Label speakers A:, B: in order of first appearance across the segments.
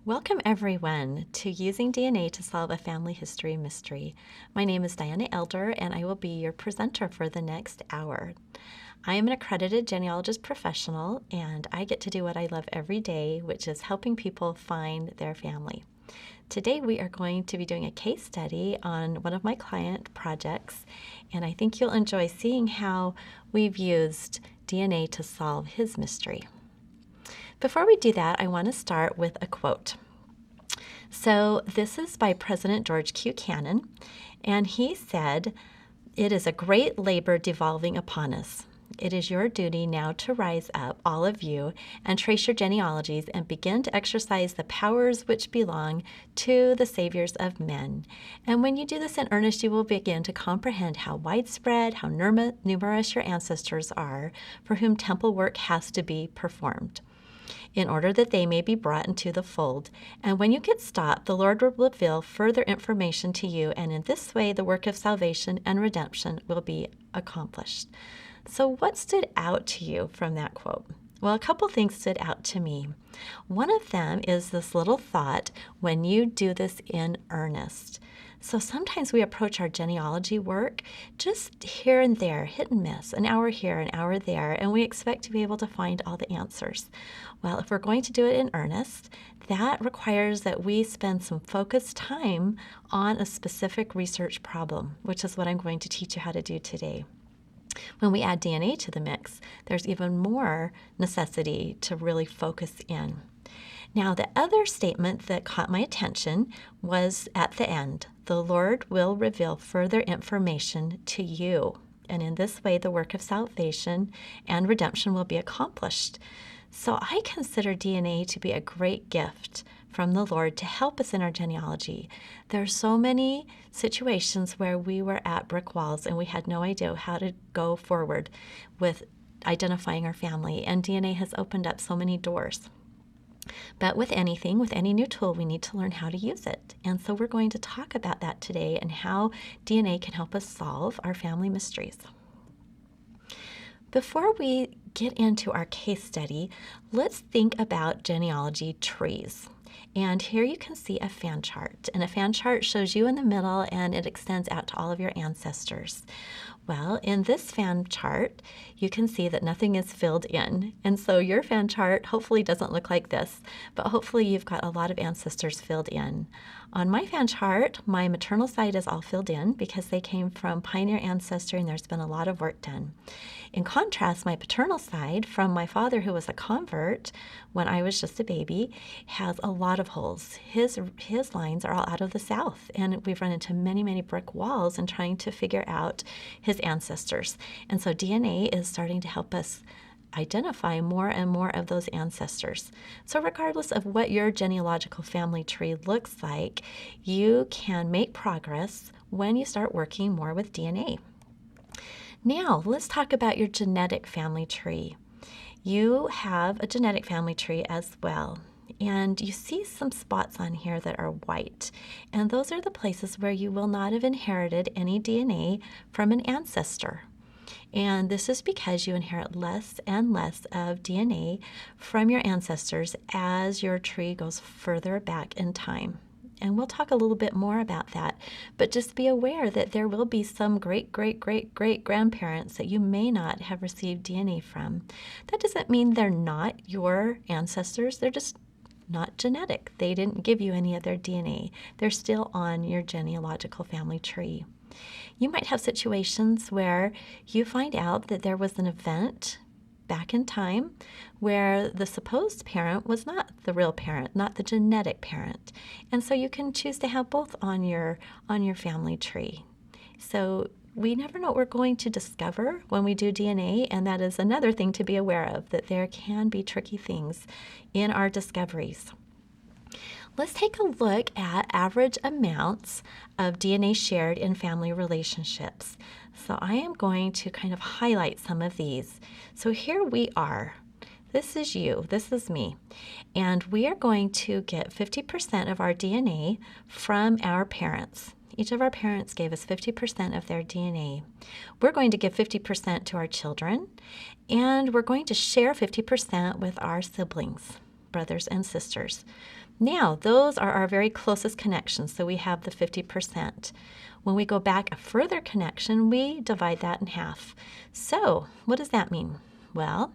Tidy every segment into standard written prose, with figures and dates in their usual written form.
A: Welcome, everyone, to Using DNA to Solve a Family History Mystery. My name is Diana Elder, and I will be your presenter for the next hour. I am an accredited genealogist professional, and I get to do what I love every day, which is helping people find their family. Today, we are going to be doing a case study on one of my client projects, and I think you'll enjoy seeing how we've used DNA to solve his mystery. Before we do that, I want to start with a quote. So this is by President George Q. Cannon, and he said, "It is a great labor devolving upon us. It is your duty now to rise up, all of you, and trace your genealogies and begin to exercise the powers which belong to the saviors of men. And when you do this in earnest, you will begin to comprehend how widespread, how numerous your ancestors are, for whom temple work has to be performed, in order that they may be brought into the fold. And when you get stopped, the Lord will reveal further information to you, and in this way the work of salvation and redemption will be accomplished." So what stood out to you from that quote? Well, a couple things stood out to me. One of them is this little thought, when you do this in earnest. So sometimes we approach our genealogy work just here and there, hit and miss, an hour here, an hour there, and we expect to be able to find all the answers. Well, if we're going to do it in earnest, that requires that we spend some focused time on a specific research problem, which is what I'm going to teach you how to do today. When we add DNA to the mix, there's even more necessity to really focus in. Now, the other statement that caught my attention was at the end. The Lord will reveal further information to you, and in this way the work of salvation and redemption will be accomplished. So I consider DNA to be a great gift from the Lord to help us in our genealogy. There are so many situations where we were at brick walls and we had no idea how to go forward with identifying our family, and DNA has opened up so many doors. But with anything, with any new tool, we need to learn how to use it. And so we're going to talk about that today and how DNA can help us solve our family mysteries. Before we get into our case study, let's think about genealogy trees. And here you can see a fan chart. And a fan chart shows you in the middle and it extends out to all of your ancestors. Well, in this fan chart, you can see that nothing is filled in. And so your fan chart hopefully doesn't look like this, but hopefully you've got a lot of ancestors filled in. On my fan chart, my maternal side is all filled in because they came from pioneer ancestry and there's been a lot of work done. In contrast, my paternal side, from my father who was a convert when I was just a baby, has a lot of holes. His lines are all out of the South, and we've run into many, many brick walls in trying to figure out his ancestors. And so DNA is starting to help us identify more and more of those ancestors. So regardless of what your genealogical family tree looks like, you can make progress when you start working more with DNA. Now, let's talk about your genetic family tree. You have a genetic family tree as well. And you see some spots on here that are white. And those are the places where you will not have inherited any DNA from an ancestor. And this is because you inherit less and less of DNA from your ancestors as your tree goes further back in time. And we'll talk a little bit more about that, but just be aware that there will be some great-great-great-great-grandparents that you may not have received DNA from. That doesn't mean they're not your ancestors, they're just not genetic. They didn't give you any of their DNA. They're still on your genealogical family tree. You might have situations where you find out that there was an event back in time where the supposed parent was not the real parent, not the genetic parent. And so you can choose to have both on your family tree. So we never know what we're going to discover when we do DNA, and that is another thing to be aware of, that there can be tricky things in our discoveries. Let's take a look at average amounts of DNA shared in family relationships. So I am going to kind of highlight some of these. So here we are. This is you, this is me, and we are going to get 50% of our DNA from our parents. Each of our parents gave us 50% of their DNA. We're going to give 50% to our children, and we're going to share 50% with our siblings, brothers and sisters. Now, those are our very closest connections, so we have the 50%. When we go back a further connection, we divide that in half. So, what does that mean? Well,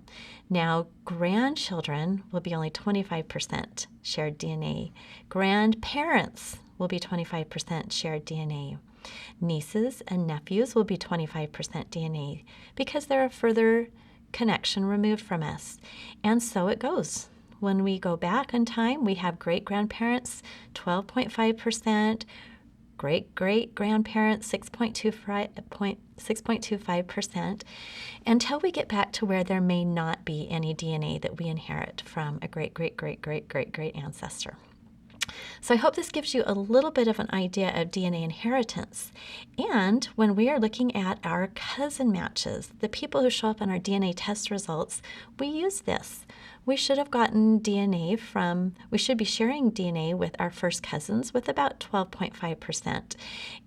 A: now grandchildren will be only 25% shared DNA. Grandparents will be 25% shared DNA. Nieces and nephews will be 25% DNA because they're a further connection removed from us. And so it goes. When we go back in time, we have great-grandparents, 12.5%, great-great-grandparents, 6.25%, until we get back to where there may not be any DNA that we inherit from a great-great-great-great-great-great ancestor. So I hope this gives you a little bit of an idea of DNA inheritance. And when we are looking at our cousin matches, the people who show up in our DNA test results, we use this. We should have gotten DNA we should be sharing DNA with our first cousins with about 12.5%.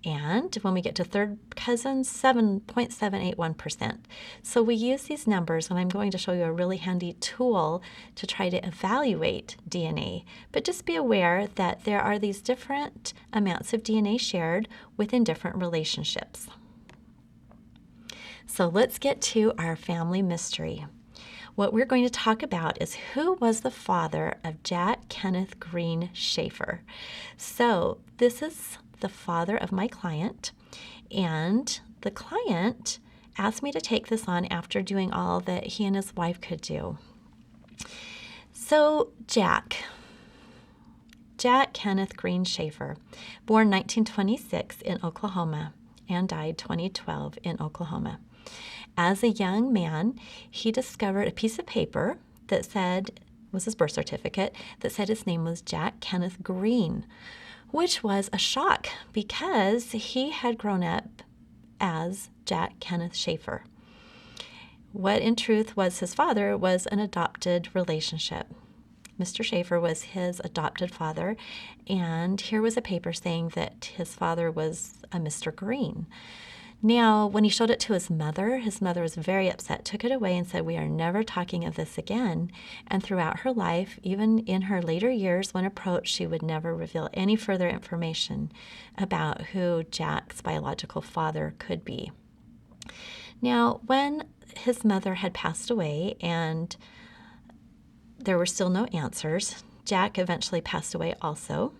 A: And when we get to third cousins, 7.781%. So we use these numbers, and I'm going to show you a really handy tool to try to evaluate DNA. But just be aware that there are these different amounts of DNA shared within different relationships. So let's get to our family mystery. What we're going to talk about is who was the father of Jack Kenneth Green Schaefer. So this is the father of my client, and the client asked me to take this on after doing all that he and his wife could do. So Jack Kenneth Green Schaefer, born 1926 in Oklahoma and died 2012 in Oklahoma. As a young man, he discovered a piece of paper that was his birth certificate, that said his name was Jack Kenneth Green, which was a shock because he had grown up as Jack Kenneth Schaefer. What in truth was his father was an adopted relationship. Mr. Schaefer was his adopted father, and here was a paper saying that his father was a Mr. Green. Now, when he showed it to his mother was very upset, took it away and said, "We are never talking of this again." And throughout her life, even in her later years, when approached, she would never reveal any further information about who Jack's biological father could be. Now, when his mother had passed away and there were still no answers, Jack eventually passed away also.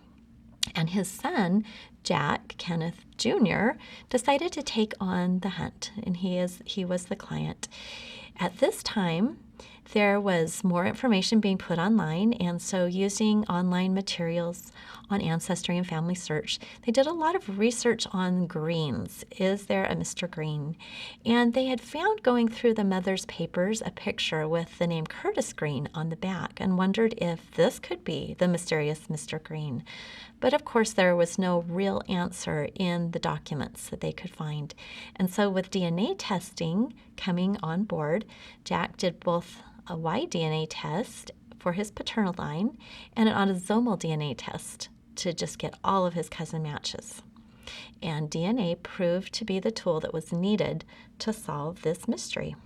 A: And his son, Jack Kenneth Jr., decided to take on the hunt, and he was the client. At this time, there was more information being put online, and so using online materials on Ancestry and Family Search, they did a lot of research on greens. Is there a Mr. Green? And they had found, going through the mother's papers, a picture with the name Curtis Green on the back, and wondered if this could be the mysterious Mr. Green. But of course, there was no real answer in the documents that they could find. And so with DNA testing coming on board, Jack did both a Y-DNA test for his paternal line and an autosomal DNA test to just get all of his cousin matches. And DNA proved to be the tool that was needed to solve this mystery.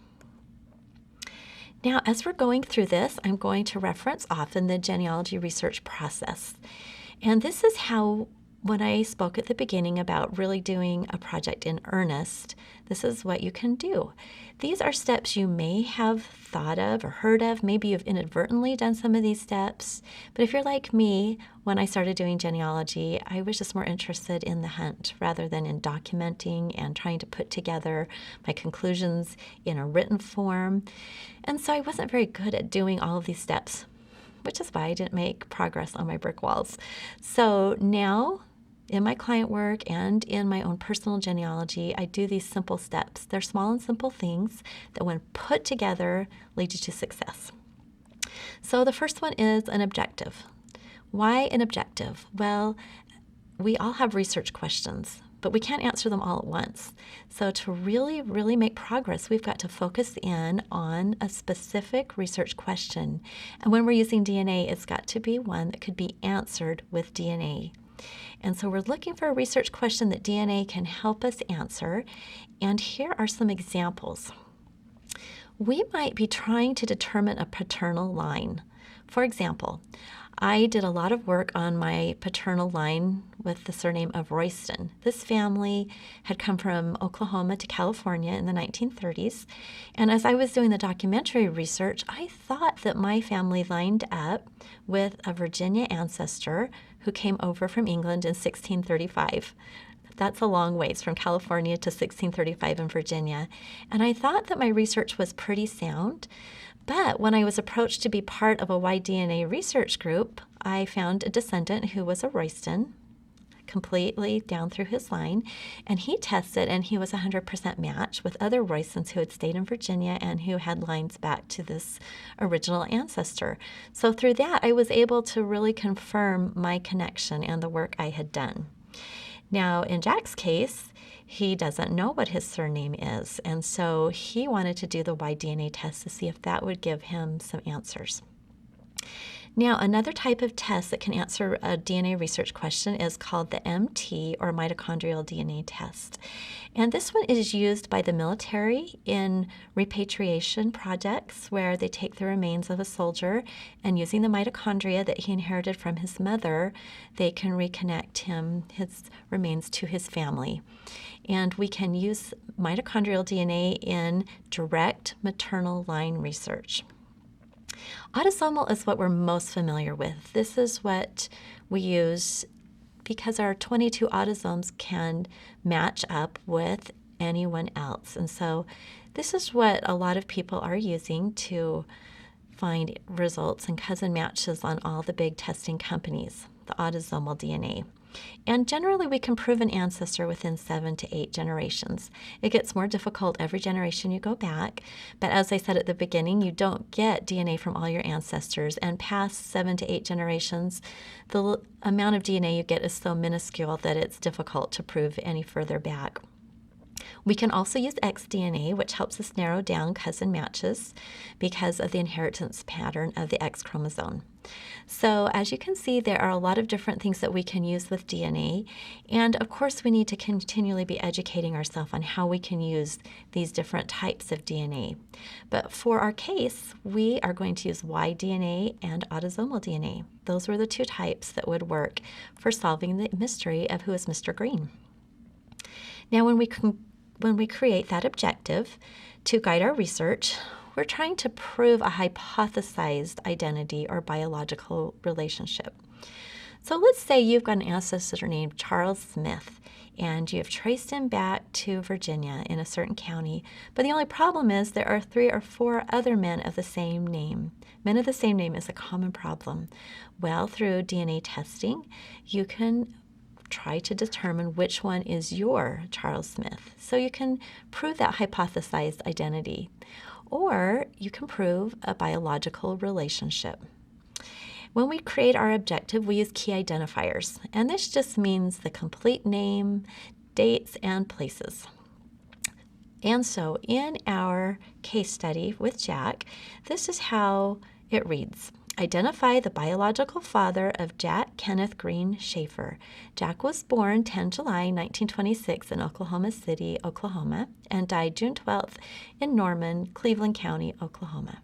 A: Now, as we're going through this, I'm going to reference often the genealogy research process. And this is how, when I spoke at the beginning about really doing a project in earnest, this is what you can do. These are steps you may have thought of or heard of. Maybe you've inadvertently done some of these steps. But if you're like me, when I started doing genealogy, I was just more interested in the hunt rather than in documenting and trying to put together my conclusions in a written form. And so I wasn't very good at doing all of these steps, which is why I didn't make progress on my brick walls. So now, in my client work and in my own personal genealogy, I do these simple steps. They're small and simple things that, when put together, lead you to success. So the first one is an objective. Why an objective? Well, we all have research questions, but we can't answer them all at once. So to really, really make progress, we've got to focus in on a specific research question. And when we're using DNA, it's got to be one that could be answered with DNA. And so we're looking for a research question that DNA can help us answer. And here are some examples. We might be trying to determine a paternal line. For example, I did a lot of work on my paternal line with the surname of Royston. This family had come from Oklahoma to California in the 1930s, and as I was doing the documentary research, I thought that my family lined up with a Virginia ancestor who came over from England in 1635. That's a long ways from California to 1635 in Virginia, and I thought that my research was pretty sound. But when I was approached to be part of a Y-DNA research group, I found a descendant who was a Royston, completely down through his line, and he tested and he was 100% match with other Roystons who had stayed in Virginia and who had lines back to this original ancestor. So through that, I was able to really confirm my connection and the work I had done. Now, in Jack's case, he doesn't know what his surname is, and so he wanted to do the Y-DNA test to see if that would give him some answers. Now, another type of test that can answer a DNA research question is called the MT, or mitochondrial DNA test. And this one is used by the military in repatriation projects where they take the remains of a soldier and using the mitochondria that he inherited from his mother, they can reconnect his remains to his family. And we can use mitochondrial DNA in direct maternal line research. Autosomal is what we're most familiar with. This is what we use because our 22 autosomes can match up with anyone else. And so this is what a lot of people are using to find results and cousin matches on all the big testing companies, the autosomal DNA. And generally, we can prove an ancestor within 7 to 8 generations. It gets more difficult every generation you go back, but as I said at the beginning, you don't get DNA from all your ancestors, and past 7 to 8 generations, the amount of DNA you get is so minuscule that it's difficult to prove any further back. We can also use xDNA, which helps us narrow down cousin matches because of the inheritance pattern of the X chromosome. So as you can see, there are a lot of different things that we can use with DNA. And of course, we need to continually be educating ourselves on how we can use these different types of DNA. But for our case, we are going to use Y-DNA and autosomal DNA. Those were the two types that would work for solving the mystery of who is Mr. Green. Now, when we create that objective to guide our research, we're trying to prove a hypothesized identity or biological relationship. So let's say you've got an ancestor named Charles Smith, and you've traced him back to Virginia in a certain county, but the only problem is there are 3 or 4 other men of the same name. Men of the same name is a common problem. Well, through DNA testing, you can try to determine which one is your Charles Smith. So you can prove that hypothesized identity, or you can prove a biological relationship. When we create our objective, we use key identifiers, and this just means the complete name, dates, and places. And so in our case study with Jack, this is how it reads. Identify the biological father of Jack Kenneth Green Schaefer. Jack was born 10 July 1926 in Oklahoma City, Oklahoma, and died June 12th in Norman, Cleveland County, Oklahoma.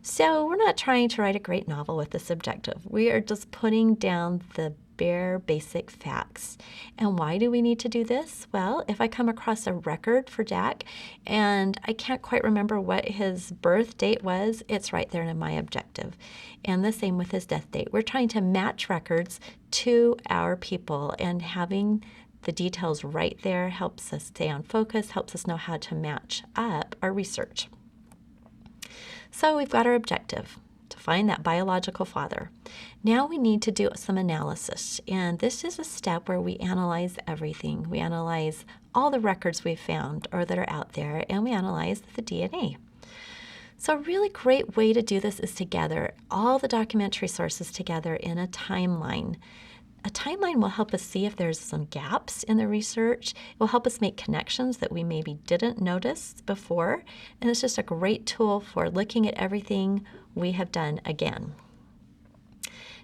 A: So we're not trying to write a great novel with this objective. We are just putting down the bare basic facts. And why do we need to do this? Well, if I come across a record for Jack and I can't quite remember what his birth date was, it's right there in my objective. And the same with his death date. We're trying to match records to our people, and having the details right there helps us stay on focus, helps us know how to match up our research. So we've got our objective, to find that biological father. Now we need to do some analysis, and this is a step where we analyze everything. We analyze all the records we've found or that are out there, and we analyze the DNA. So a really great way to do this is to gather all the documentary sources together in a timeline. A timeline will help us see if there's some gaps in the research. It will help us make connections that we maybe didn't notice before, and it's just a great tool for looking at everything we have done again.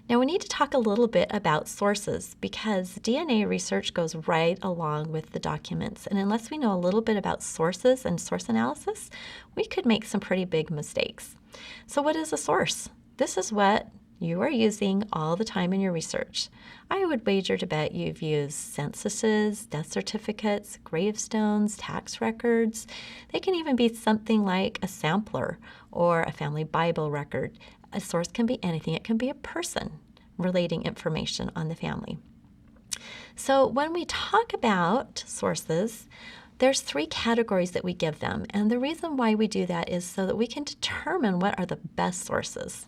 A: Now we need to talk a little bit about sources, because DNA research goes right along with the documents, and unless we know a little bit about sources and source analysis, we could make some pretty big mistakes. So what is a source? This is what you are using all the time in your research. I would wager to bet you've used censuses, death certificates, gravestones, tax records. They can even be something like a sampler or a family Bible record. A source can be anything. It can be a person relating information on the family. So when we talk about sources, there's 3 categories that we give them, and the reason why we do that is so that we can determine what are the best sources.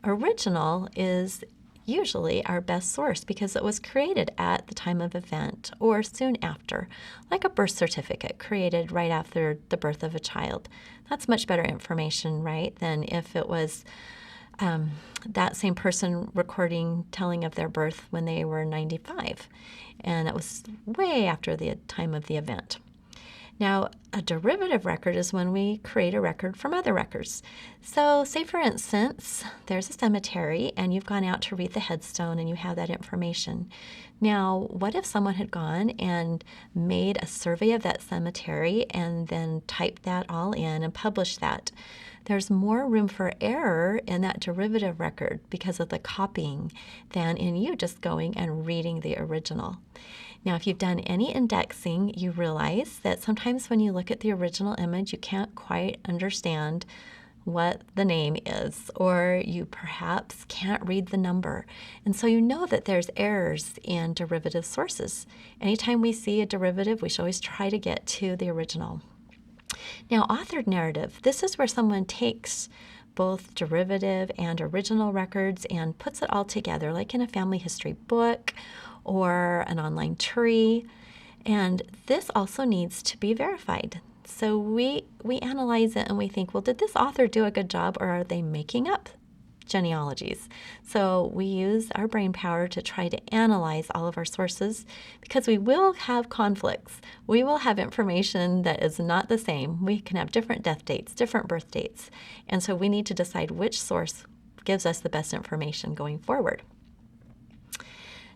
A: Original is usually our best source because it was created at the time of event or soon after, like a birth certificate created right after the birth of a child. That's much better information, right, than if it was that same person recording telling of their birth when they were 95, and it was way after the time of the event. Now, a derivative record is when we create a record from other records. So say, for instance, there's a cemetery and you've gone out to read the headstone and you have that information. Now, what if someone had gone and made a survey of that cemetery and then typed that all in and published that? There's more room for error in that derivative record because of the copying than in you just going and reading the original. Now, if you've done any indexing, you realize that sometimes when you look at the original image, you can't quite understand what the name is, or you perhaps can't read the number. And so you know that there's errors in derivative sources. Anytime we see a derivative, we should always try to get to the original. Now, authored narrative, this is where someone takes both derivative and original records and puts it all together, like in a family history book or an online tree. And this also needs to be verified. So we analyze it and we think, well, did this author do a good job, or are they making up genealogies? So we use our brain power to try to analyze all of our sources, because we will have conflicts. We will have information that is not the same. We can have different death dates, different birth dates. And so we need to decide which source gives us the best information going forward.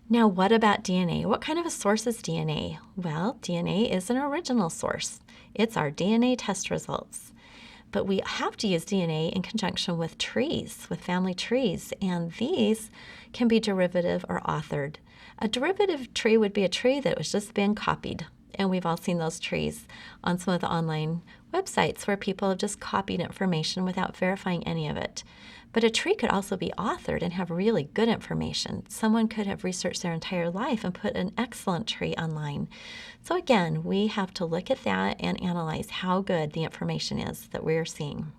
A: Now, what about DNA? What kind of a source is DNA? Well, DNA is an original source. It's our DNA test results. But we have to use DNA in conjunction with trees, with family trees, and these can be derivative or authored. A derivative tree would be a tree that was just been copied, and we've all seen those trees on some of the online websites where people have just copied information without verifying any of it. But a tree could also be authored and have really good information. Someone could have researched their entire life and put an excellent tree online. So again, we have to look at that and analyze how good the information is that we're seeing.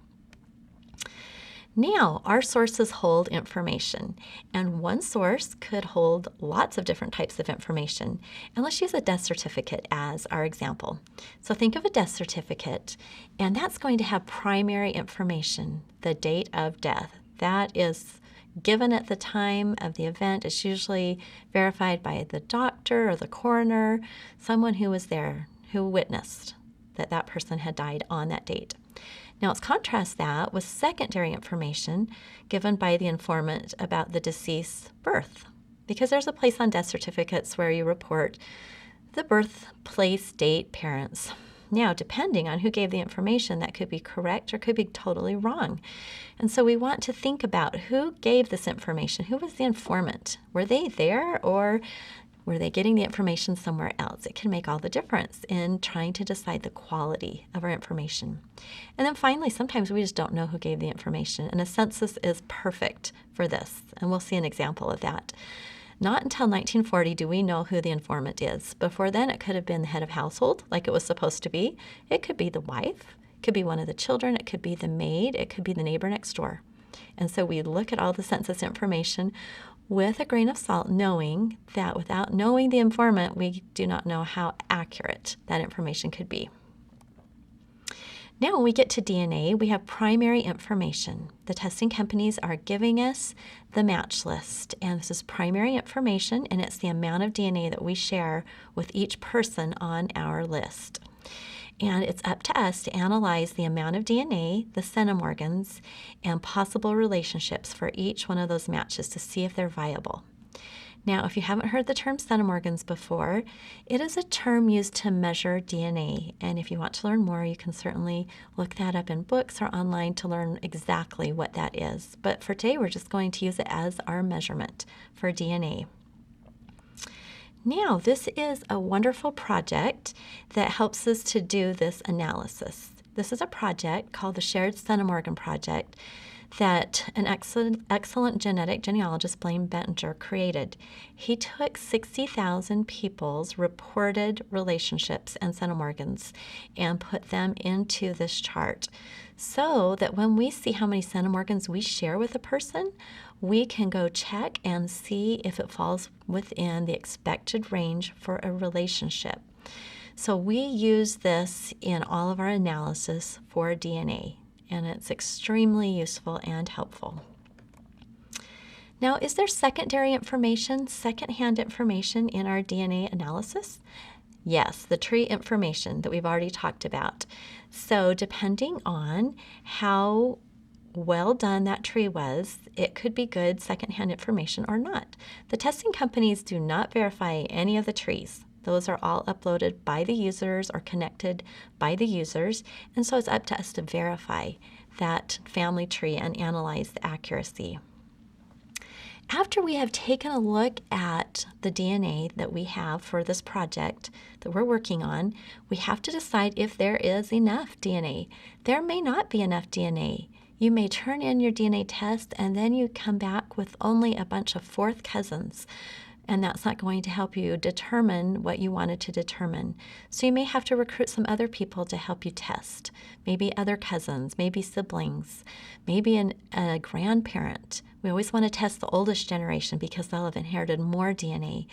A: Now, our sources hold information, and one source could hold lots of different types of information. And let's use a death certificate as our example. So think of a death certificate, and that's going to have primary information, the date of death. That is given at the time of the event. It's usually verified by the doctor or the coroner, someone who was there, who witnessed that that person had died on that date. Now, let's contrast that with secondary information given by the informant about the deceased's birth, because there's a place on death certificates where you report the birthplace, date, parents. Now, depending on who gave the information, that could be correct or could be totally wrong. And so we want to think about who gave this information. Who was the informant? Were they there, or were they getting the information somewhere else? It can make all the difference in trying to decide the quality of our information. And then finally, sometimes we just don't know who gave the information, and a census is perfect for this, and we'll see an example of that. Not until 1940 do we know who the informant is. Before then, it could have been the head of household, like it was supposed to be. It could be the wife, it could be one of the children, it could be the maid, it could be the neighbor next door. And so we look at all the census information with a grain of salt, knowing that without knowing the informant, we do not know how accurate that information could be. Now, when we get to DNA, we have primary information. The testing companies are giving us the match list, and this is primary information, and it's the amount of DNA that we share with each person on our list. And it's up to us to analyze the amount of DNA, the centimorgans, and possible relationships for each one of those matches to see if they're viable. Now, if you haven't heard the term centimorgans before, it is a term used to measure DNA. And if you want to learn more, you can certainly look that up in books or online to learn exactly what that is. But for today, we're just going to use it as our measurement for DNA. Now, this is a wonderful project that helps us to do this analysis. This is a project called the Shared Centimorgan Project that an excellent genetic genealogist, Blaine Bettinger, created. He took 60,000 people's reported relationships and centimorgans and put them into this chart so that when we see how many centimorgans we share with a person, we can go check and see if it falls within the expected range for a relationship. So we use this in all of our analysis for DNA, and it's extremely useful and helpful. Now, is there secondary information, secondhand information in our DNA analysis? Yes, the tree information that we've already talked about. So depending on how well done that tree was, it could be good secondhand information or not. The testing companies do not verify any of the trees. Those are all uploaded by the users or connected by the users, and so it's up to us to verify that family tree and analyze the accuracy. After we have taken a look at the DNA that we have for this project that we're working on, we have to decide if there is enough DNA. There may not be enough DNA. You may turn in your DNA test and then you come back with only a bunch of fourth cousins, and that's not going to help you determine what you wanted to determine. So you may have to recruit some other people to help you test, maybe other cousins, maybe siblings, maybe a grandparent. We always want to test the oldest generation because they'll have inherited more DNA.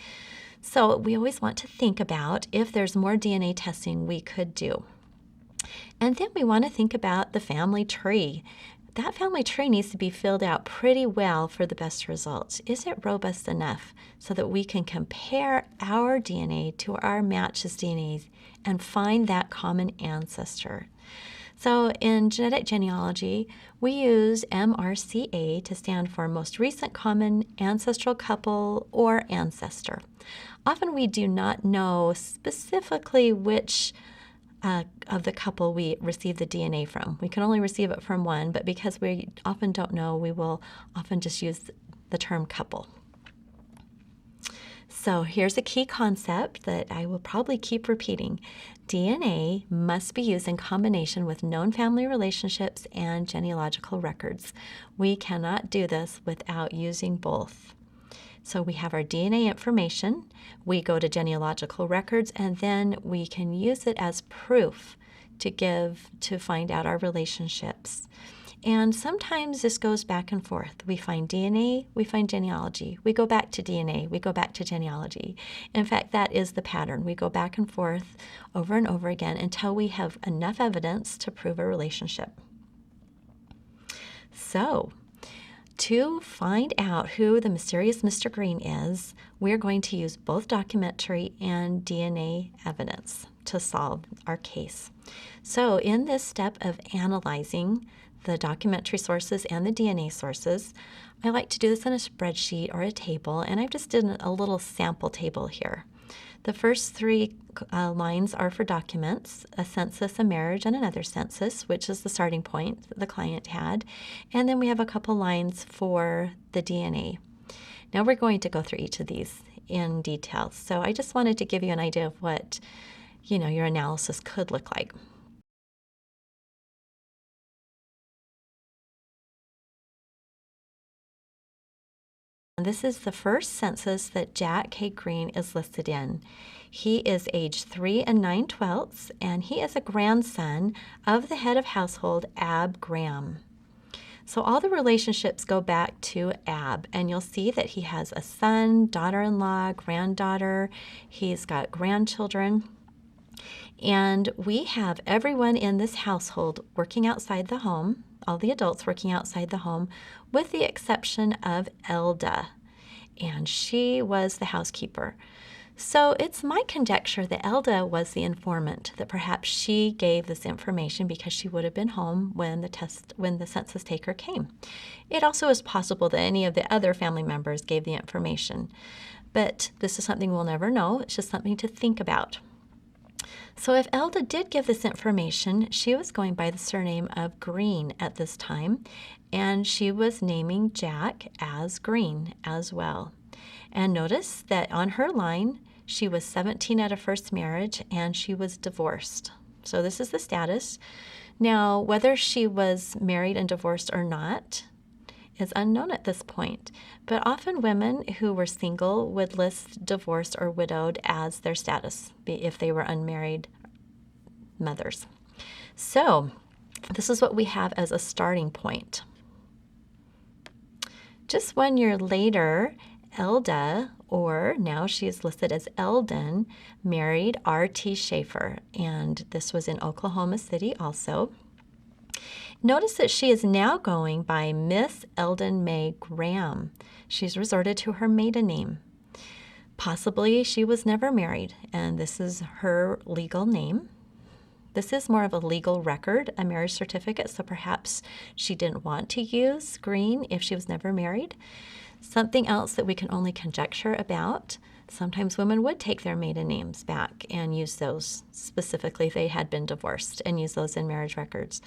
A: So we always want to think about if there's more DNA testing we could do. And then we want to think about the family tree. That family tree needs to be filled out pretty well for the best results. Is it robust enough so that we can compare our DNA to our match's DNA and find that common ancestor? So in genetic genealogy, we use MRCA to stand for most recent common ancestral couple or ancestor. Often we do not know specifically which of the couple we receive the DNA from. We can only receive it from one, but because we often don't know, we will often just use the term couple. So here's a key concept that I will probably keep repeating. DNA must be used in combination with known family relationships and genealogical records. We cannot do this without using both. So we have our DNA information, we go to genealogical records, and then we can use it as proof to find out our relationships. And sometimes this goes back and forth. We find DNA, we find genealogy. We go back to DNA, we go back to genealogy. In fact, that is the pattern. We go back and forth over and over again until we have enough evidence to prove a relationship. So, to find out who the mysterious Mr. Green is, we're going to use both documentary and DNA evidence to solve our case. So in this step of analyzing the documentary sources and the DNA sources, I like to do this in a spreadsheet or a table, and I've just done a little sample table here. The first three lines are for documents, a census, a marriage, and another census, which is the starting point that the client had. And then we have a couple lines for the DNA. Now we're going to go through each of these in detail. So I just wanted to give you an idea of what, your analysis could look like. And this is the first census that Jack K. Green is listed in. He is age 3 9/12, and he is a grandson of the head of household, Ab Graham. So all the relationships go back to Ab, and you'll see that he has a son, daughter-in-law, granddaughter. He's got grandchildren. And we have everyone in this household working outside the home, all the adults working outside the home, with the exception of Elda, and she was the housekeeper. So it's my conjecture that Elda was the informant, that perhaps she gave this information because she would have been home when the census taker came. It also is possible that any of the other family members gave the information. But this is something we'll never know. It's just something to think about. So if Elda did give this information, she was going by the surname of Green at this time, and she was naming Jack as Green as well. And notice that on her line, she was 17 at a first marriage, and she was divorced. So this is the status. Now, whether she was married and divorced or not is unknown at this point, but often women who were single would list divorced or widowed as their status if they were unmarried mothers. So this is what we have as a starting point. Just 1 year later, Elda, or now she is listed as Eldon, married R.T. Schaefer, and this was in Oklahoma City also. Notice that she is now going by Miss Eldon May Graham. She's resorted to her maiden name. Possibly she was never married, and this is her legal name. This is more of a legal record, a marriage certificate, so perhaps she didn't want to use Green if she was never married. Something else that we can only conjecture about, sometimes women would take their maiden names back and use those, specifically if they had been divorced, and use those in marriage records.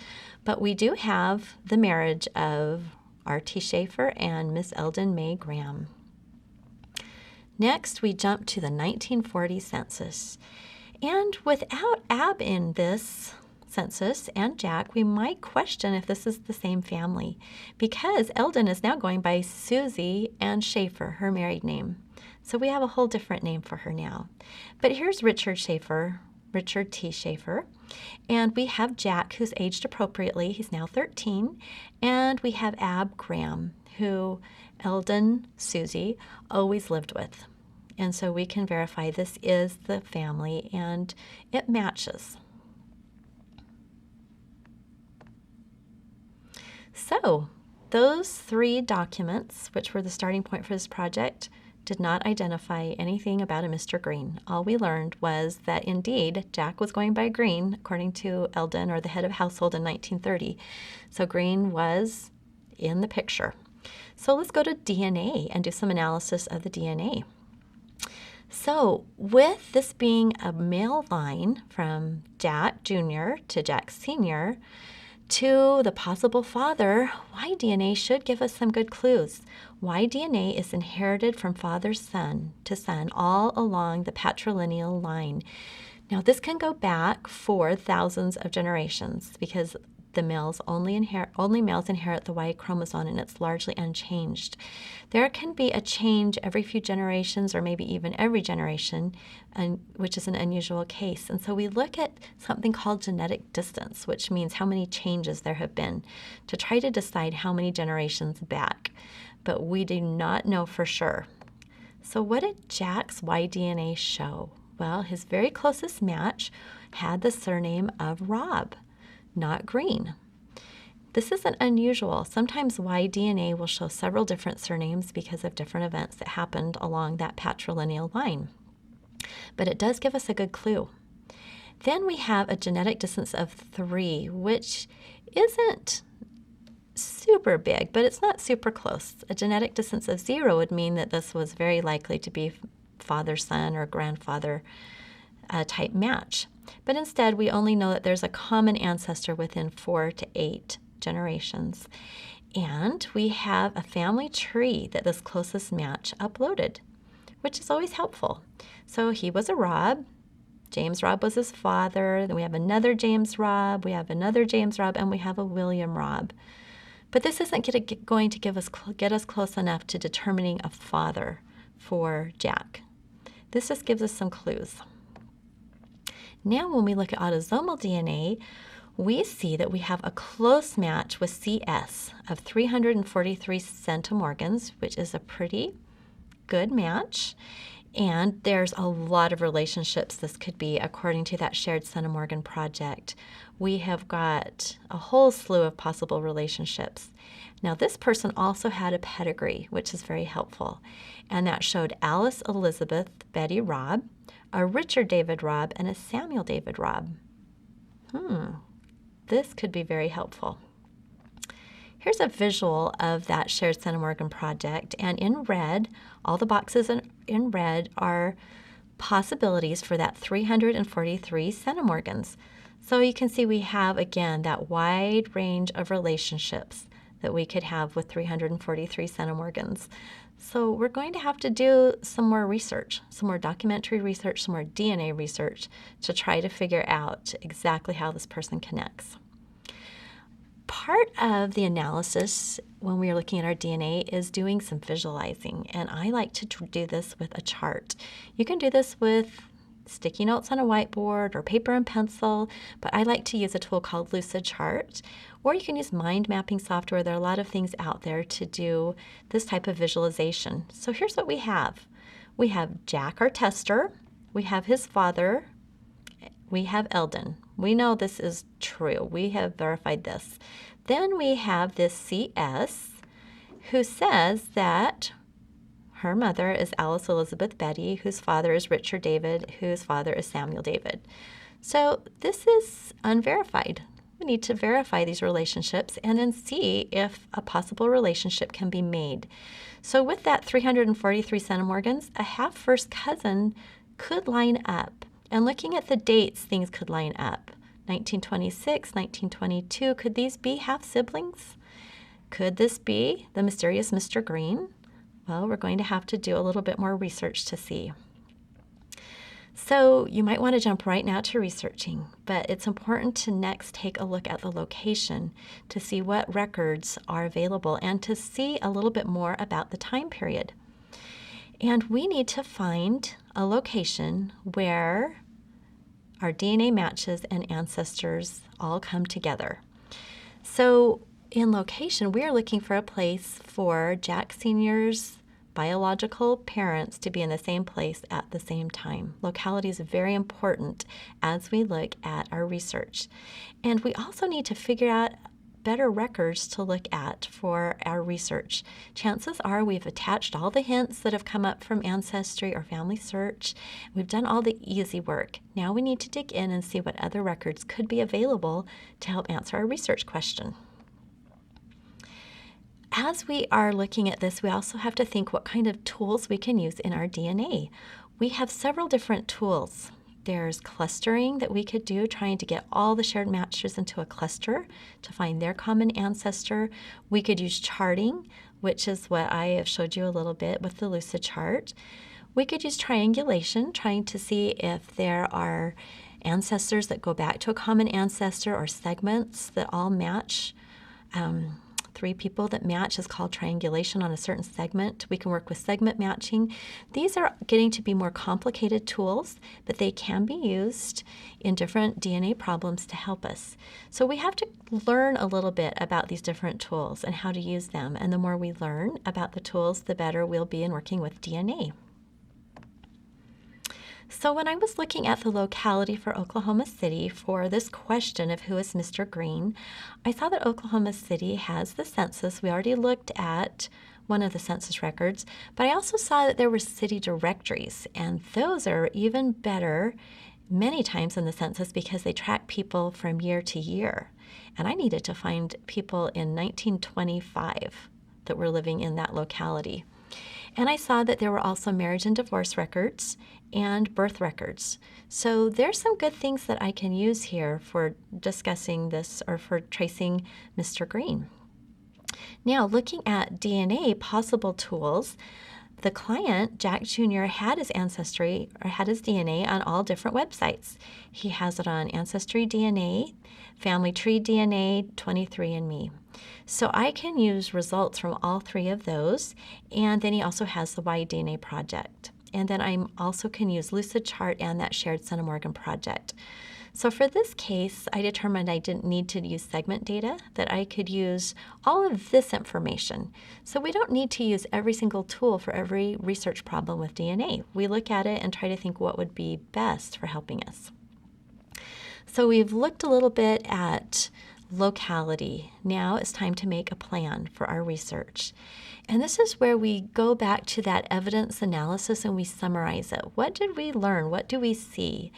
A: But we do have the marriage of R.T. Schaefer and Miss Eldon May Graham. Next, we jump to the 1940 census. And without Ab in this census and Jack, we might question if this is the same family, because Eldon is now going by Susie Ann Schaefer, her married name. So we have a whole different name for her now. But here's Richard Schaefer, Richard T. Schaefer, and we have Jack, who's aged appropriately. He's now 13, and we have Ab Graham, who Eldon, Susie, always lived with. And so we can verify this is the family, and it matches. So those 3 documents, which were the starting point for this project, did not identify anything about a Mr. Green. All we learned was that indeed Jack was going by Green, according to Eldon, or the head of household, in 1930. So Green was in the picture. So let's go to DNA and do some analysis of the DNA. So with this being a male line from Jack Jr. to Jack Sr. to the possible father, Y-DNA should give us some good clues. Y-DNA is inherited from father's son to son all along the patrilineal line. Now this can go back for thousands of generations, because the males only males inherit the Y chromosome, and it's largely unchanged. There can be a change every few generations, or maybe even every generation, which is an unusual case. And so we look at something called genetic distance, which means how many changes there have been, to try to decide how many generations back. But we do not know for sure. So what did Jack's Y-DNA show? Well, his very closest match had the surname of Robb, not Green. This isn't unusual. Sometimes Y-DNA will show several different surnames because of different events that happened along that patrilineal line. But it does give us a good clue. Then we have a genetic distance of 3, which isn't super big, but it's not super close. A genetic distance of 0 would mean that this was very likely to be father-son or grandfather type match. But instead, we only know that there's a common ancestor within 4 to 8 generations. And we have a family tree that this closest match uploaded, which is always helpful. So he was a Robb. James Robb was his father. Then we have another James Robb. We have another James Robb, and we have a William Robb. But this isn't going to get us close enough to determining a father for Jack. This just gives us some clues. Now when we look at autosomal DNA, we see that we have a close match with CS of 343 centimorgans, which is a pretty good match. And there's a lot of relationships this could be according to that shared centimorgan project. We have got a whole slew of possible relationships. Now this person also had a pedigree, which is very helpful. And that showed Alice Elizabeth Betty Robb, a Richard David Robb, and a Samuel David Robb. This could be very helpful. Here's a visual of that shared centimorgan project, and in red, all the boxes in red are possibilities for that 343 centimorgans. So you can see we have, again, that wide range of relationships that we could have with 343 centimorgans. So we're going to have to do some more research, some more documentary research, some more DNA research to try to figure out exactly how this person connects. Part of the analysis when we are looking at our DNA is doing some visualizing, and I like to do this with a chart. You can do this with sticky notes on a whiteboard or paper and pencil, but I like to use a tool called Lucidchart, or you can use mind mapping software. There are a lot of things out there to do this type of visualization. So here's what we have. We have Jack, our tester. We have his father. We have Eldon. We know this is true. We have verified this. Then we have this CS who says that her mother is Alice Elizabeth Betty, whose father is Richard David, whose father is Samuel David. So this is unverified. We need to verify these relationships and then see if a possible relationship can be made. So with that 343 centimorgans, a half first cousin could line up. And looking at the dates, things could line up. 1926, 1922, could these be half-siblings? Could this be the mysterious Mr. Green? Well, we're going to have to do a little bit more research to see. So you might want to jump right now to researching, but it's important to next take a look at the location to see what records are available and to see a little bit more about the time period. And we need to find a location where our DNA matches and ancestors all come together. So in location, we are looking for a place for Jack Sr.'s biological parents to be in the same place at the same time. Locality is very important as we look at our research. And we also need to figure out better records to look at for our research. Chances are we've attached all the hints that have come up from Ancestry or Family Search. We've done all the easy work. Now we need to dig in and see what other records could be available to help answer our research question. As we are looking at this, we also have to think what kind of tools we can use in our DNA. We have several different tools. There's clustering that we could do, trying to get all the shared matches into a cluster to find their common ancestor. We could use charting, which is what I have showed you a little bit with the Lucidchart. We could use triangulation, trying to see if there are ancestors that go back to a common ancestor or segments that all match. 3 people that match is called triangulation on a certain segment. We can work with segment matching. These are getting to be more complicated tools, but they can be used in different DNA problems to help us. So we have to learn a little bit about these different tools and how to use them. And the more we learn about the tools, the better we'll be in working with DNA. So when I was looking at the locality for Oklahoma City for this question of who is Mr. Green, I saw that Oklahoma City has the census. We already looked at one of the census records, but I also saw that there were city directories, and those are even better many times in the census because they track people from year to year. And I needed to find people in 1925 that were living in that locality. And I saw that there were also marriage and divorce records and birth records. So there's some good things that I can use here for discussing this or for tracing Mr. Green. Now, looking at DNA possible tools, the client, Jack Jr., had his ancestry or had his DNA on all different websites. He has it on Ancestry DNA, Family Tree DNA, 23andMe. So I can use results from all 3 of those, and then he also has the Y-DNA project. And then I also can use Lucidchart and that shared centimorgan project. So for this case, I determined I didn't need to use segment data, that I could use all of this information. So we don't need to use every single tool for every research problem with DNA. We look at it and try to think what would be best for helping us. So we've looked a little bit at Locality. Now it's time to make a plan for our research. And this is where we go back to that evidence analysis and we summarize it. What did we learn? What do we see?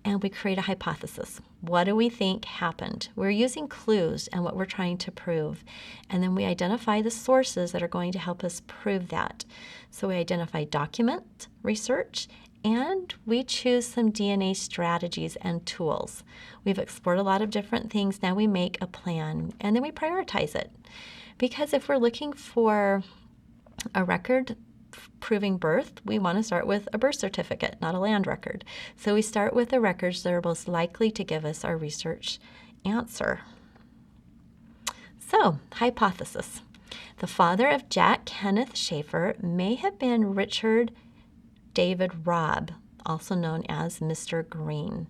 A: And we create a hypothesis. What do we think happened? We're using clues and what we're trying to prove. And then we identify the sources that are going to help us prove that. So we identify document research, and we choose some DNA strategies and tools. We've explored a lot of different things. Now we make a plan, and then we prioritize it. Because if we're looking for a record proving birth, we want to start with a birth certificate, not a land record. So we start with the records that are most likely to give us our research answer. So, hypothesis. The father of Jack Kenneth Schaefer may have been Richard David Robb, also known as Mr. Green.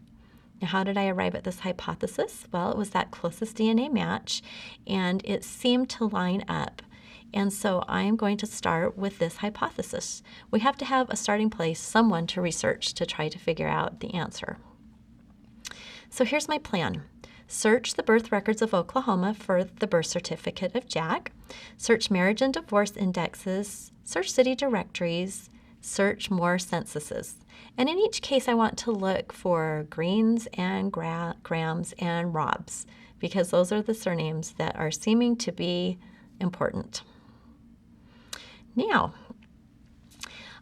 A: Now, how did I arrive at this hypothesis? Well, it was that closest DNA match, and it seemed to line up. And so I'm going to start with this hypothesis. We have to have a starting place, someone to research to try to figure out the answer. So here's my plan. Search the birth records of Oklahoma for the birth certificate of Jack. Search marriage and divorce indexes. Search city directories. Search more censuses. And in each case, I want to look for Greens and Grahams and Robbs, because those are the surnames that are seeming to be important. Now,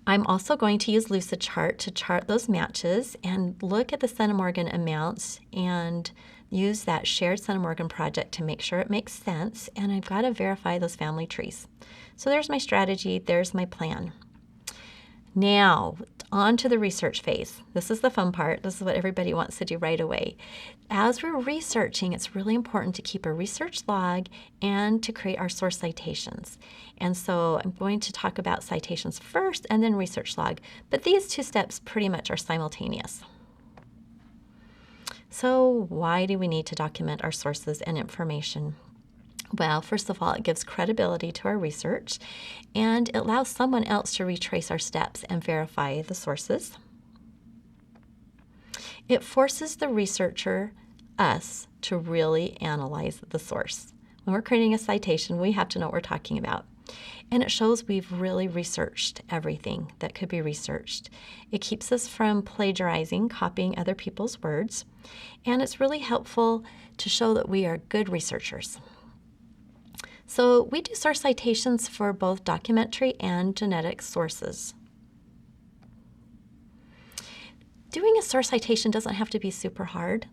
A: I'm also going to use Lucidchart to chart those matches and look at the centimorgan amounts and use that shared centimorgan project to make sure it makes sense. And I've got to verify those family trees. So there's my strategy. There's my plan. Now, on to the research phase. This is the fun part. This is what everybody wants to do right away. As we're researching, it's really important to keep a research log and to create our source citations. And so I'm going to talk about citations first and then research log, but these two steps pretty much are simultaneous. So why do we need to document our sources and information? Well, first of all, it gives credibility to our research, and it allows someone else to retrace our steps and verify the sources. It forces the researcher, us, to really analyze the source. When we're creating a citation, we have to know what we're talking about. And it shows we've really researched everything that could be researched. It keeps us from plagiarizing, copying other people's words, and it's really helpful to show that we are good researchers. So we do source citations for both documentary and genetic sources. Doing a source citation doesn't have to be super hard,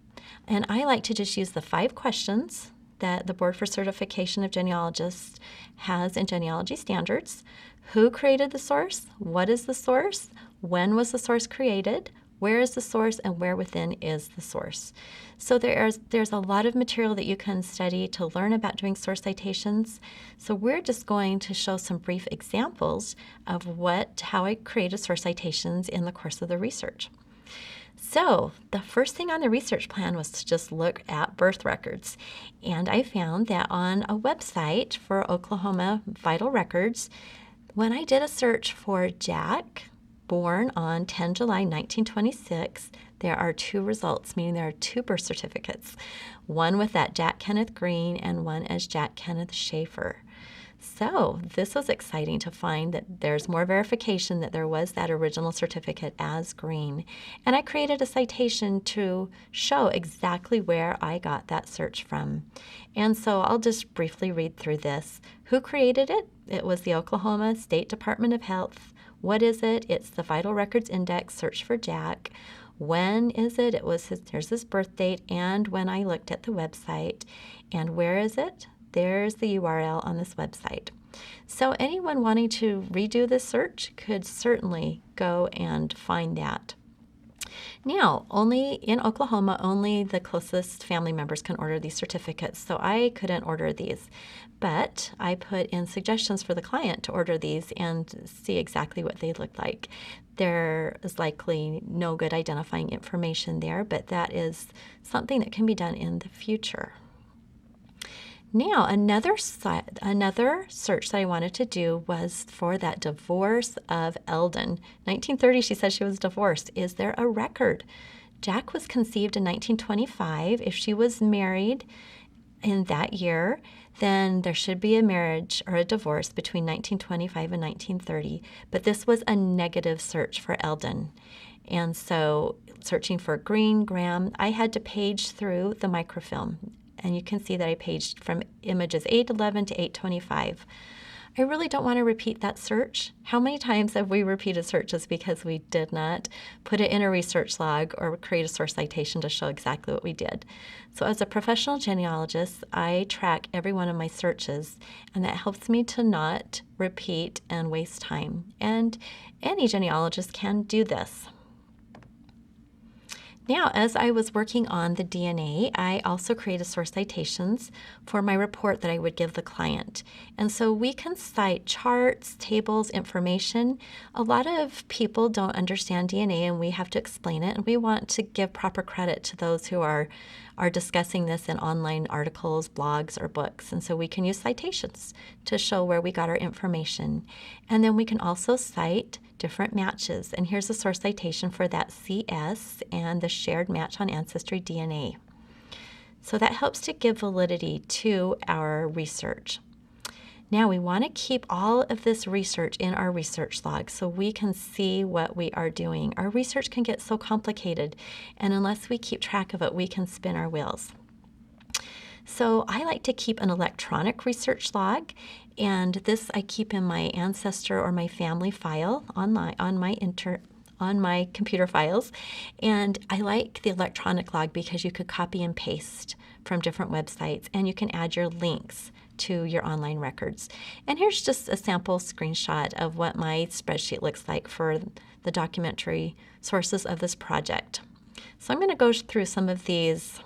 A: and I like to just use the 5 questions that the Board for Certification of Genealogists has in genealogy standards. Who created the source? What is the source? When was the source created? Where is the source, and where within is the source? So there's a lot of material that you can study to learn about doing source citations. So we're just going to show some brief examples of how I created source citations in the course of the research. So the first thing on the research plan was to just look at birth records. And I found that on a website for Oklahoma Vital Records, when I did a search for Jack, born on 10 July 1926, there are 2 results, meaning there are 2 birth certificates, one with that Jack Kenneth Green and one as Jack Kenneth Schaefer. So this was exciting to find that there's more verification that there was that original certificate as Green. And I created a citation to show exactly where I got that search from. And so I'll just briefly read through this. Who created it? It was the Oklahoma State Department of Health. What is it? It's the Vital Records Index, search for Jack. When is it? It was here's his birth date and when I looked at the website. And where is it? There's the URL on this website. So anyone wanting to redo this search could certainly go and find that. Now, only in Oklahoma, only the closest family members can order these certificates, so I couldn't order these. But I put in suggestions for the client to order these and see exactly what they look like. There is likely no good identifying information there, but that is something that can be done in the future. Now, another search that I wanted to do was for that divorce of Eldon. 1930, she said she was divorced. Is there a record? Jack was conceived in 1925. If she was married in that year, then there should be a marriage or a divorce between 1925 and 1930. But this was a negative search for Eldon. And so searching for Green, Graham, I had to page through the microfilm. And you can see that I paged from images 811 to 825. I really don't want to repeat that search. How many times have we repeated searches because we did not put it in a research log or create a source citation to show exactly what we did? So as a professional genealogist, I track every one of my searches, and that helps me to not repeat and waste time. And any genealogist can do this. Now, as I was working on the DNA, I also created source citations for my report that I would give the client. And so we can cite charts, tables, information. A lot of people don't understand DNA, and we have to explain it, and we want to give proper credit to those who are discussing this in online articles, blogs, or books. And so we can use citations to show where we got our information. And then we can also cite different matches. And here's a source citation for that CS and the shared match on Ancestry DNA. So that helps to give validity to our research. Now we want to keep all of this research in our research log so we can see what we are doing. Our research can get so complicated, and unless we keep track of it, we can spin our wheels. So I like to keep an electronic research log, and this I keep in my ancestor or my family file on my computer files. And I like the electronic log because you could copy and paste from different websites, and you can add your links to your online records. And here's just a sample screenshot of what my spreadsheet looks like for the documentary sources of this project. So I'm going to go through some of these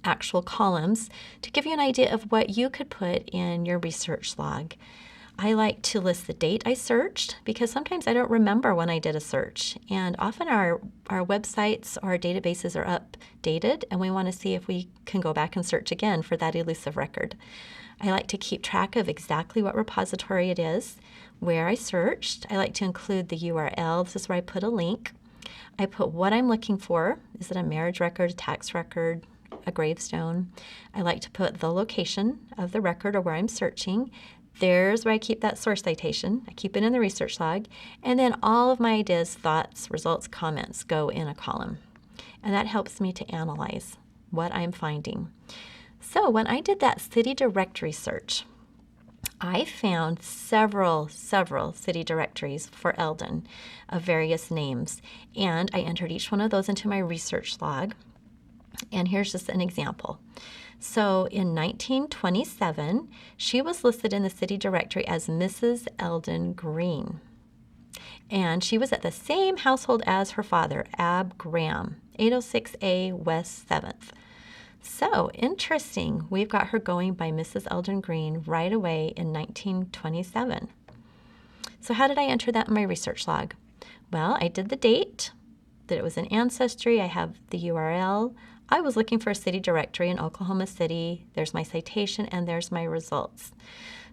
A: actual columns to give you an idea of what you could put in your research log. I like to list the date I searched because sometimes I don't remember when I did a search, and often our websites or our databases are updated, and we want to see if we can go back and search again for that elusive record. I like to keep track of exactly what repository it is, where I searched. I like to include the URL. This is where I put a link. I put what I'm looking for. Is it a marriage record, a tax record, a gravestone? I like to put the location of the record or where I'm searching. There's where I keep that source citation. I keep it in the research log. And then all of my ideas, thoughts, results, comments go in a column. And that helps me to analyze what I'm finding. So when I did that city directory search, I found several city directories for Eldon of various names. And I entered each one of those into my research log. And here's just an example. So in 1927, she was listed in the city directory as Mrs. Eldon Green. And she was at the same household as her father, Ab Graham, 806A West 7th. So interesting. We've got her going by Mrs. Eldon Green right away in 1927. So how did I enter that in my research log? Well, I did the date, that it was in Ancestry. I have the URL. I was looking for a city directory in Oklahoma City. There's my citation, and there's my results.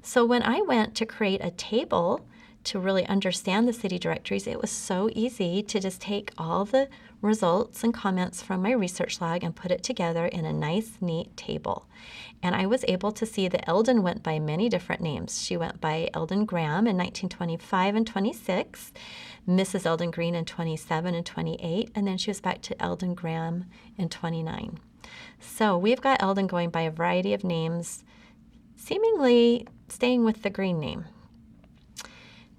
A: So when I went to create a table to really understand the city directories, it was so easy to just take all the results and comments from my research log and put it together in a nice, neat table. And I was able to see that Eldon went by many different names. She went by Eldon Graham in 1925 and 26, Mrs. Eldon Green in 27 and 28, and then she was back to Eldon Graham in 29. So we've got Eldon going by a variety of names, seemingly staying with the Green name.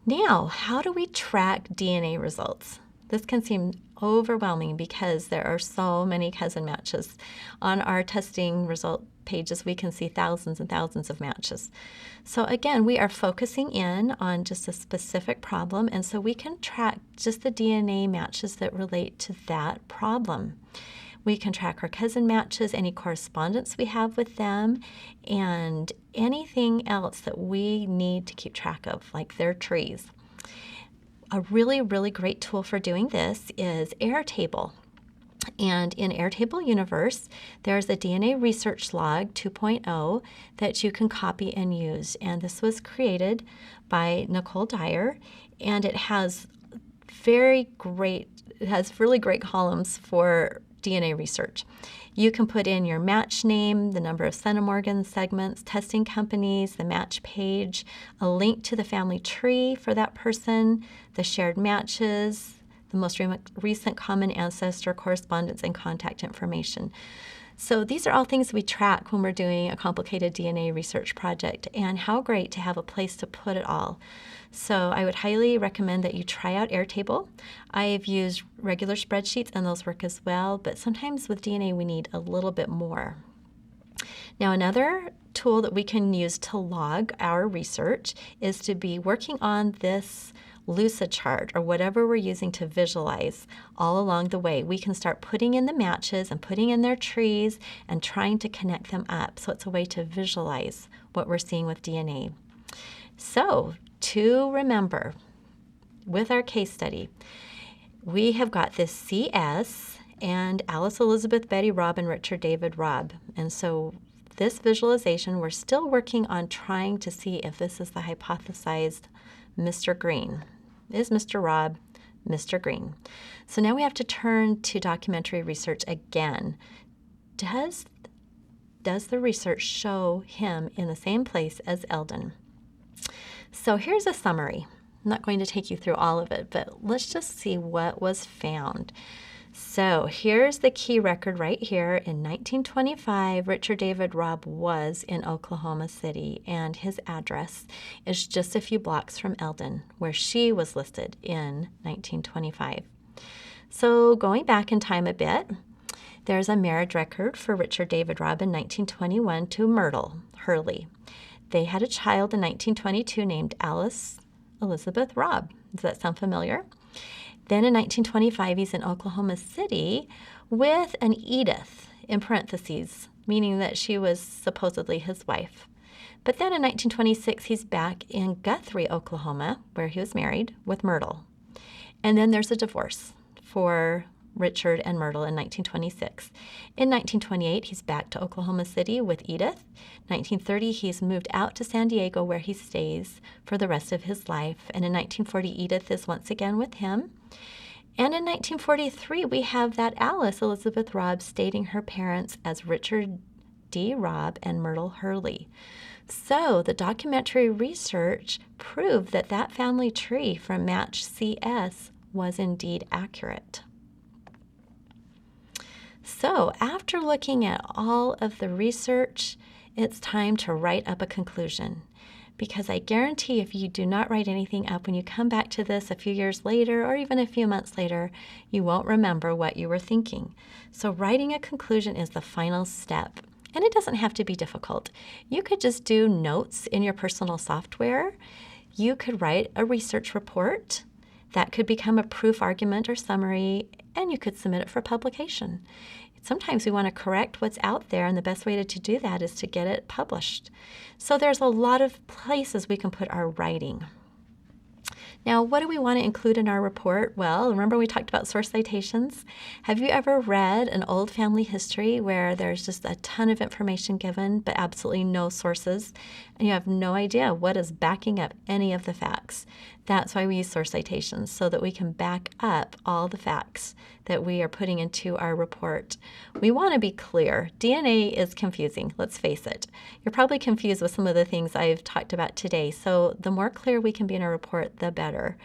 A: Now, how do we track DNA results? This can seem overwhelming because there are so many cousin matches. On our testing result pages, we can see thousands and thousands of matches. So again, we are focusing in on just a specific problem, and so we can track just the DNA matches that relate to that problem. We can track our cousin matches, any correspondence we have with them, and anything else that we need to keep track of, like their trees. A really, really great tool for doing this is Airtable. And in Airtable Universe, there's a DNA Research Log 2.0 that you can copy and use. And this was created by Nicole Dyer, and it has really great columns for DNA research. You can put in your match name, the number of centimorgan segments, testing companies, the match page, a link to the family tree for that person, the shared matches, the most recent common ancestor, correspondence, and contact information. So these are all things we track when we're doing a complicated DNA research project, and how great to have a place to put it all. So I would highly recommend that you try out Airtable. I've used regular spreadsheets and those work as well, but sometimes with DNA we need a little bit more. Now another tool that we can use to log our research is to be working on this Lucidchart or whatever we're using to visualize all along the way. We can start putting in the matches and putting in their trees and trying to connect them up. So it's a way to visualize what we're seeing with DNA. So to remember with our case study, we have got this CS and Alice Elizabeth Betty Robb and Richard David Robb. And so this visualization, we're still working on trying to see if this is the hypothesized Mr. Green. Is Mr. Robb Mr. Green? So now we have to turn to documentary research again. Does the research show him in the same place as Eldon? So here's a summary. I'm not going to take you through all of it, but let's just see what was found. So here's the key record right here. In 1925, Richard David Robb was in Oklahoma City, and his address is just a few blocks from Eldon, where she was listed in 1925. So going back in time a bit, there's a marriage record for Richard David Robb in 1921 to Myrtle Hurley. They had a child in 1922 named Alice Elizabeth Robb. Does that sound familiar? Then in 1925, he's in Oklahoma City with an Edith, in parentheses, meaning that she was supposedly his wife. But then in 1926, he's back in Guthrie, Oklahoma, where he was married with Myrtle. And then there's a divorce for Richard and Myrtle in 1926. In 1928, he's back to Oklahoma City with Edith. 1930, he's moved out to San Diego, where he stays for the rest of his life. And in 1940, Edith is once again with him. And in 1943, we have that Alice Elizabeth Robb stating her parents as Richard D. Robb and Myrtle Hurley. So the documentary research proved that that family tree from match CS was indeed accurate. So after looking at all of the research, it's time to write up a conclusion. Because I guarantee if you do not write anything up, when you come back to this a few years later or even a few months later, you won't remember what you were thinking. So writing a conclusion is the final step. And it doesn't have to be difficult. You could just do notes in your personal software. You could write a research report. That could become a proof argument or summary, and you could submit it for publication. Sometimes we want to correct what's out there, and the best way to do that is to get it published. So there's a lot of places we can put our writing. Now, what do we want to include in our report? Well, remember we talked about source citations? Have you ever read an old family history where there's just a ton of information given, but absolutely no sources, and you have no idea what is backing up any of the facts? That's why we use source citations, so that we can back up all the facts that we are putting into our report. We want to be clear. DNA is confusing, let's face it. You're probably confused with some of the things I've talked about today, so the more clear we can be in our report, the better.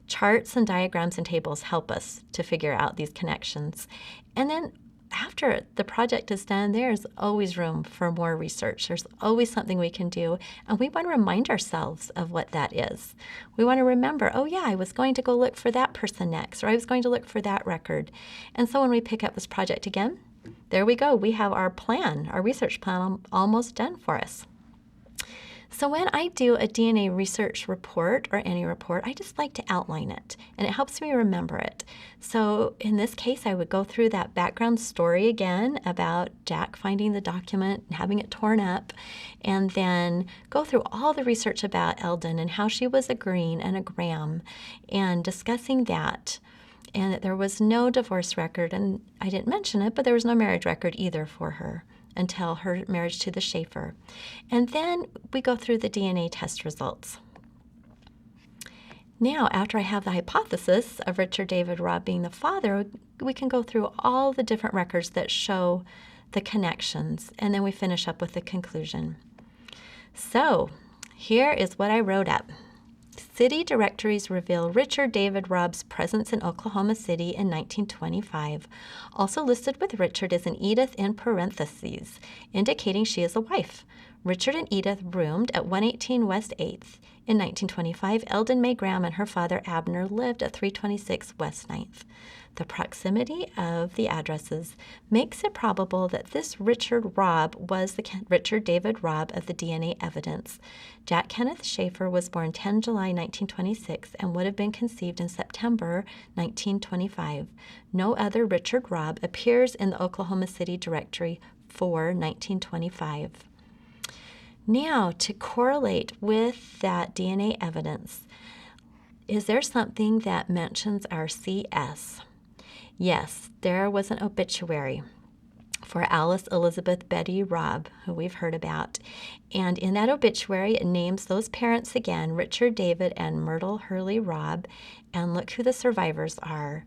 A: Charts and diagrams and tables help us to figure out these connections. And then after the project is done, there's always room for more research. There's always something we can do, and we want to remind ourselves of what that is. We want to remember, oh yeah, I was going to go look for that person next, or I was going to look for that record. And so when we pick up this project again, there we go. We have our plan, our research plan almost done for us. So when I do a DNA research report or any report, I just like to outline it, and it helps me remember it. So in this case, I would go through that background story again about Jack finding the document and having it torn up, and then go through all the research about Eldon and how she was a Green and a Graham, and discussing that, and that there was no divorce record, and I didn't mention it, but there was no marriage record either for her until her marriage to the Schaefer. And then we go through the DNA test results. Now, after I have the hypothesis of Richard David Robb being the father, we can go through all the different records that show the connections, and then we finish up with the conclusion. So here is what I wrote up. City directories reveal Richard David Robb's presence in Oklahoma City in 1925. Also listed with Richard is an Edith in parentheses, indicating she is a wife. Richard and Edith roomed at 118 West 8th. In 1925, Eldon May Graham and her father Abner lived at 326 West 9th. The proximity of the addresses makes it probable that this Richard Robb was the Richard David Robb of the DNA evidence. Jack Kenneth Schaefer was born 10 July 1926 and would have been conceived in September 1925. No other Richard Robb appears in the Oklahoma City directory for 1925. Now, to correlate with that DNA evidence, is there something that mentions our CS? Yes, there was an obituary for Alice Elizabeth Betty Robb, who we've heard about. And in that obituary, it names those parents again, Richard David and Myrtle Hurley Robb. And look who the survivors are.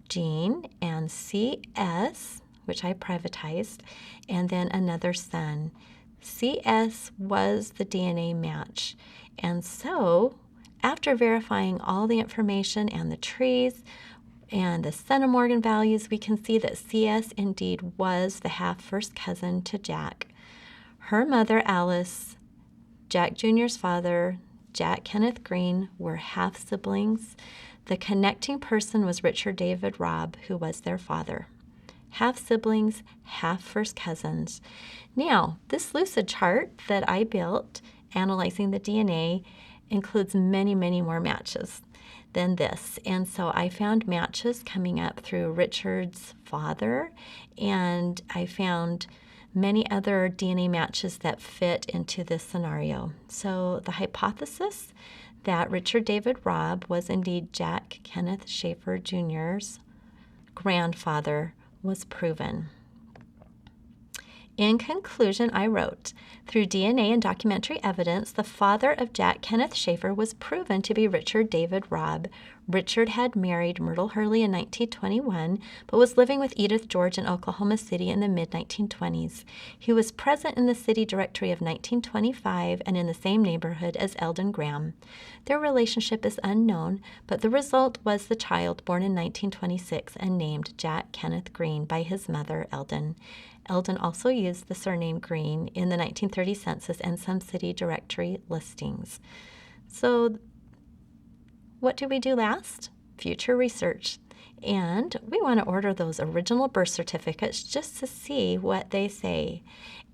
A: Jean and CS, which I privatized, and then another son. CS was the DNA match. And so, after verifying all the information and the trees, and the centimorgan values, we can see that CS indeed was the half-first cousin to Jack. Her mother, Alice, Jack Jr.'s father, Jack Kenneth Green, were half-siblings. The connecting person was Richard David Robb, who was their father. Half-siblings, half-first cousins. Now, this lucid chart that I built, analyzing the DNA, includes many, many more matches than this. And so I found matches coming up through Richard's father, and I found many other DNA matches that fit into this scenario. So the hypothesis that Richard David Robb was indeed Jack Kenneth Schaefer Jr.'s grandfather was proven. In conclusion, I wrote, through DNA and documentary evidence, the father of Jack Kenneth Schaefer was proven to be Richard David Robb. Richard had married Myrtle Hurley in 1921, but was living with Edith George in Oklahoma City in the mid-1920s. He was present in the city directory of 1925 and in the same neighborhood as Eldon Graham. Their relationship is unknown, but the result was the child born in 1926 and named Jack Kenneth Green by his mother, Eldon. Eldon also used the surname Green in the 1930 census and some city directory listings. So what do we do last? Future research. And we want to order those original birth certificates just to see what they say.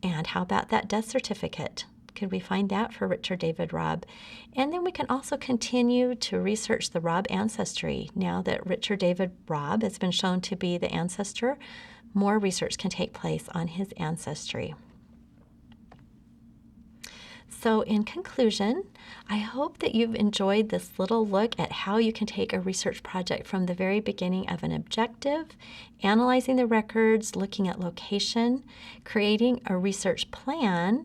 A: And how about that death certificate? Could we find that for Richard David Robb? And then we can also continue to research the Robb ancestry. Now that Richard David Robb has been shown to be the ancestor, more research can take place on his ancestry. So in conclusion, I hope that you've enjoyed this little look at how you can take a research project from the very beginning of an objective, analyzing the records, looking at location, creating a research plan,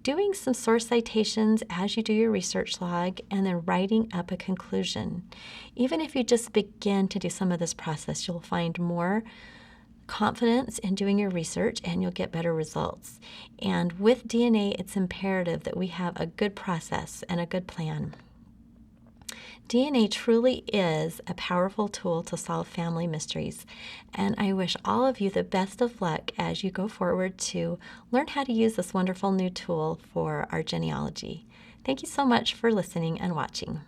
A: doing some source citations as you do your research log, and then writing up a conclusion. Even if you just begin to do some of this process, you'll find more confidence in doing your research and you'll get better results. And with DNA, it's imperative that we have a good process and a good plan. DNA truly is a powerful tool to solve family mysteries, and I wish all of you the best of luck as you go forward to learn how to use this wonderful new tool for our genealogy. Thank you so much for listening and watching.